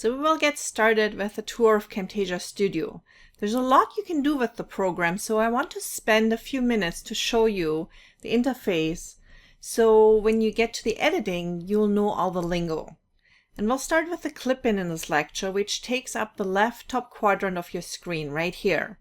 So we will get started with a tour of Camtasia Studio. There's a lot you can do with the program, so I want to spend a few minutes to show you the interface. So when you get to the editing, you'll know all the lingo. And we'll start with the clip-in this lecture, which takes up the left top quadrant of your screen right here.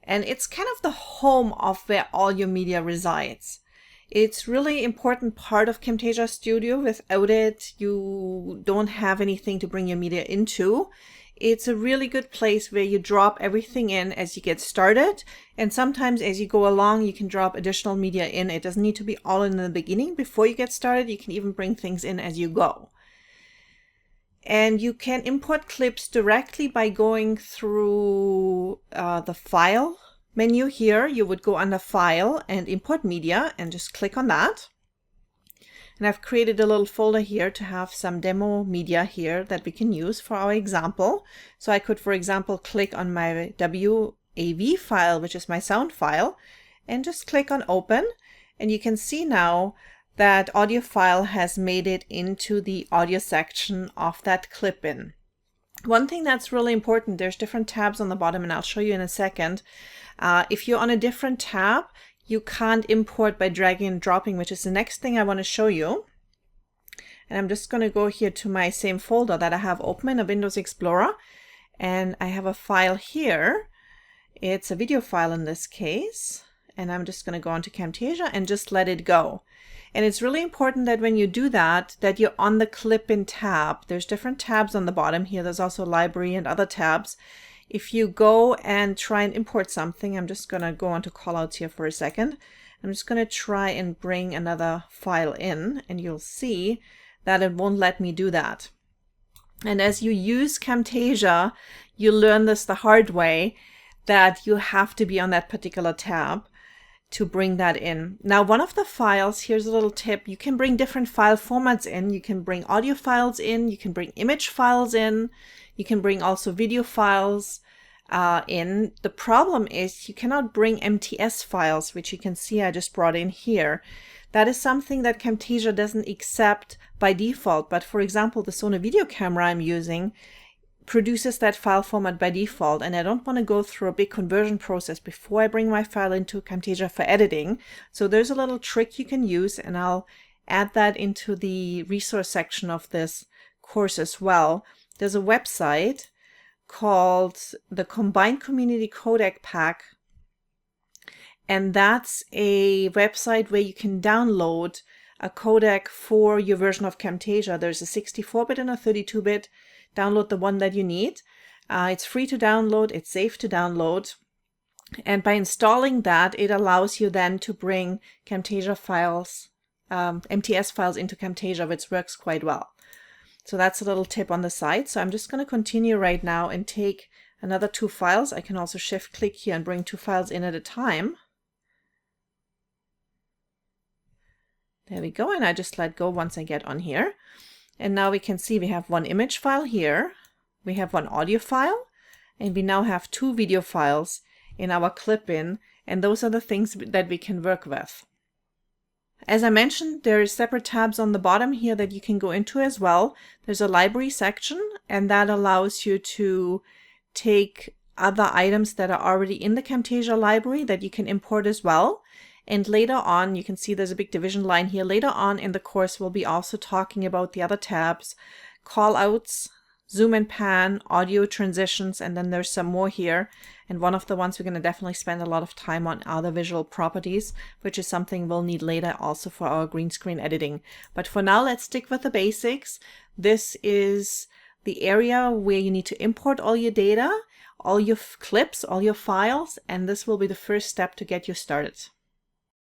And it's kind of the home of where all your media resides. It's really important part of Camtasia Studio. Without it, you don't have anything to bring your media into. It's a really good place where you drop everything in as you get started. And sometimes as you go along, you can drop additional media in. It doesn't need to be all in the beginning. Before you get started, you can even bring things in as you go. And you can import clips directly by going through the File menu here. You would go under File and Import Media and just click on that. And I've created a little folder here to have some demo media here that we can use for our example. So I could, for example, click on my WAV file, which is my sound file, and just click on Open. And you can see now that audio file has made it into the audio section of that clip-in. One thing that's really important, there's different tabs on the bottom, and I'll show you in a second. If you're on a different tab, you can't import by dragging and dropping, which is the next thing I want to show you. And I'm just going to go here to my same folder that I have open in a Windows Explorer. And I have a file here. It's a video file in this case. And I'm just going to go into Camtasia and just let it go. And it's really important that when you do that, that you're on the clip-in tab. There's different tabs on the bottom here. There's also library and other tabs. If you go and try and import something, I'm just going to go on to callouts here for a second. I'm just going to try and bring another file in, and you'll see that it won't let me do that. And as you use Camtasia, you learn this the hard way, that you have to be on that particular tab to bring that in. Now, one of the files, here's a little tip, you can bring different file formats in. You can bring audio files in, you can bring image files in, you can bring also video files in. The problem is you cannot bring MTS files, which you can see I just brought in here. That is something that Camtasia doesn't accept by default, but for example, the Sony video camera I'm using produces that file format by default, and I don't want to go through a big conversion process before I bring my file into Camtasia for editing. So there's a little trick you can use, and I'll add that into the resource section of this course as well. There's a website called the Combined Community Codec Pack, and that's a website where you can download a codec for your version of Camtasia. There's a 64-bit and a 32-bit. Download the one that you need. It's free to download, it's safe to download. And by installing that, it allows you then to bring Camtasia files, MTS files into Camtasia, which works quite well. So that's a little tip on the side. So I'm just going to continue right now and take another 2 files. I can also shift click here and bring 2 files in at a time. There we go. And I just let go once I get on here. And now we can see we have 1 image file here, we have 1 audio file, and we now have 2 video files in our clip-in, and those are the things that we can work with. As I mentioned, there are separate tabs on the bottom here that you can go into as well. There's a library section, and that allows you to take other items that are already in the Camtasia library that you can import as well. And later on, you can see there's a big division line here. Later on in the course, we'll be also talking about the other tabs, callouts, zoom and pan, audio transitions, and then there's some more here. And one of the ones we're going to definitely spend a lot of time on are the visual properties, which is something we'll need later also for our green screen editing. But for now, let's stick with the basics. This is the area where you need to import all your data, all your clips, all your files, and this will be the first step to get you started.